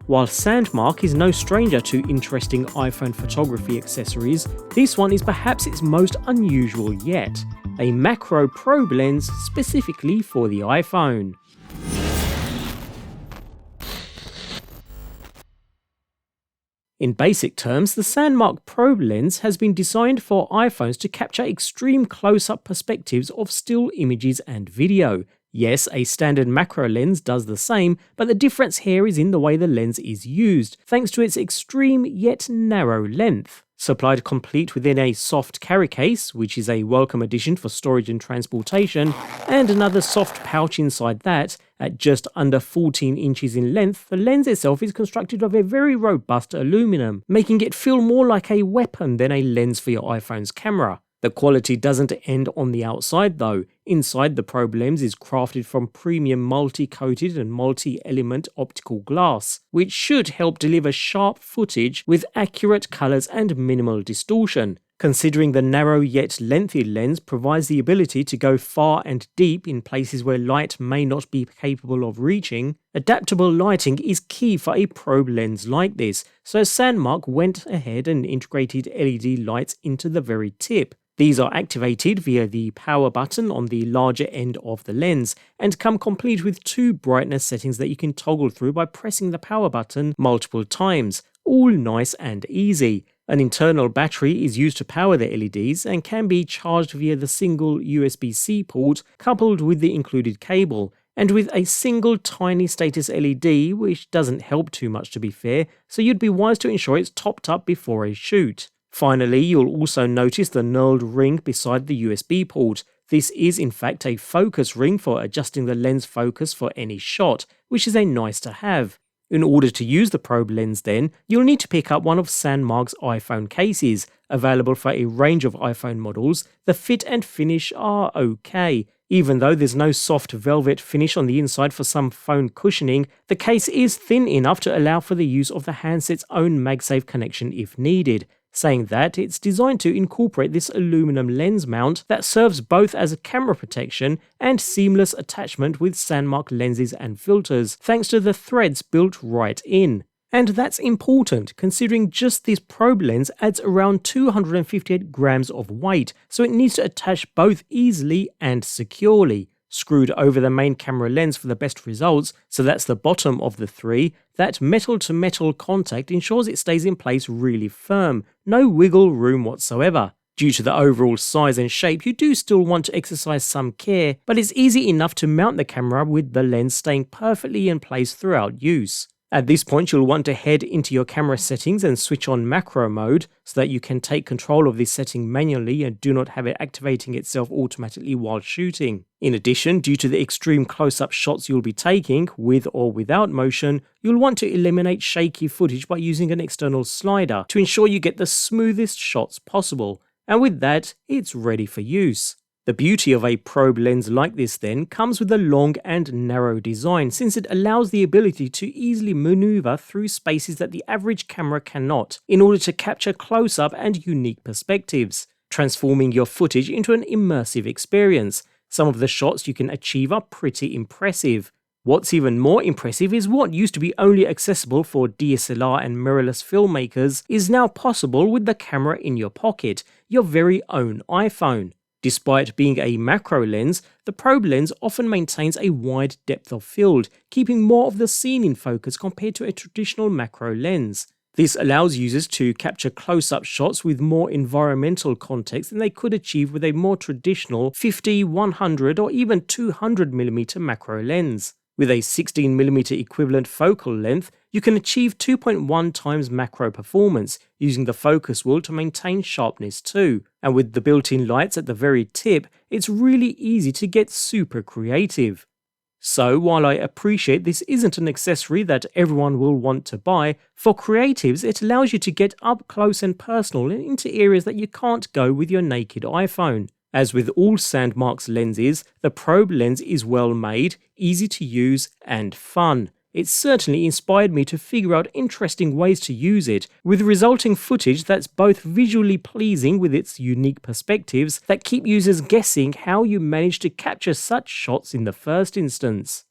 While Sandmarc is no stranger to interesting iPhone photography accessories, this one is perhaps its most unusual yet, a macro probe lens specifically for the iPhone. In basic terms, the Sandmarc Probe Lens has been designed for iPhones to capture extreme close-up perspectives of still images and video. Yes, a standard macro lens does the same, but the difference here is in the way the lens is used, thanks to its extreme yet narrow length. Supplied complete within a soft carry case, which is a welcome addition for storage and transportation, and another soft pouch inside that, at just under 14 inches in length, the lens itself is constructed of a very robust aluminum, making it feel more like a weapon than a lens for your iPhone's camera. The quality doesn't end on the outside though. Inside, the probe lens is crafted from premium multi-coated and multi-element optical glass, which should help deliver sharp footage with accurate colours and minimal distortion. Considering the narrow yet lengthy lens provides the ability to go far and deep in places where light may not be capable of reaching, adaptable lighting is key for a probe lens like this, so Sandmarc went ahead and integrated LED lights into the very tip. These are activated via the power button on the larger end of the lens and come complete with two brightness settings that you can toggle through by pressing the power button multiple times, all nice and easy. An internal battery is used to power the LEDs and can be charged via the single USB-C port coupled with the included cable, and with a single tiny status LED, which doesn't help too much to be fair, so you'd be wise to ensure it's topped up before a shoot. Finally, you'll also notice the knurled ring beside the USB port. This is in fact a focus ring for adjusting the lens focus for any shot, which is a nice to have. In order to use the probe lens then, you'll need to pick up one of Sandmarc's iPhone cases. Available for a range of iPhone models, the fit and finish are okay. Even though there's no soft velvet finish on the inside for some phone cushioning, the case is thin enough to allow for the use of the handset's own MagSafe connection if needed. Saying that, it's designed to incorporate this aluminum lens mount that serves both as a camera protection and seamless attachment with Sandmarc lenses and filters, thanks to the threads built right in. And that's important, considering just this probe lens adds around 258 grams of weight, so it needs to attach both easily and securely. Screwed over the main camera lens for the best results, so that's the bottom of the three, that metal-to-metal contact ensures it stays in place really firm, no wiggle room whatsoever. Due to the overall size and shape, you do still want to exercise some care, but it's easy enough to mount the camera with the lens staying perfectly in place throughout use. At this point, you'll want to head into your camera settings and switch on macro mode so that you can take control of this setting manually and do not have it activating itself automatically while shooting. In addition, due to the extreme close-up shots you'll be taking, with or without motion, you'll want to eliminate shaky footage by using an external slider to ensure you get the smoothest shots possible. And with that, it's ready for use. The beauty of a probe lens like this then comes with a long and narrow design, since it allows the ability to easily maneuver through spaces that the average camera cannot, in order to capture close-up and unique perspectives, transforming your footage into an immersive experience. Some of the shots you can achieve are pretty impressive. What's even more impressive is what used to be only accessible for DSLR and mirrorless filmmakers is now possible with the camera in your pocket, your very own iPhone. Despite being a macro lens, the probe lens often maintains a wide depth of field, keeping more of the scene in focus compared to a traditional macro lens. This allows users to capture close-up shots with more environmental context than they could achieve with a more traditional 50, 100 or even 200mm macro lens. With a 16mm equivalent focal length, you can achieve 2.1 times macro performance, using the focus wheel to maintain sharpness too. And with the built-in lights at the very tip, it's really easy to get super creative. So while I appreciate this isn't an accessory that everyone will want to buy, for creatives it allows you to get up close and personal and into areas that you can't go with your naked iPhone. As with all Sandmarc's lenses, the probe lens is well made, easy to use, and fun. It certainly inspired me to figure out interesting ways to use it, with resulting footage that's both visually pleasing with its unique perspectives that keep users guessing how you managed to capture such shots in the first instance.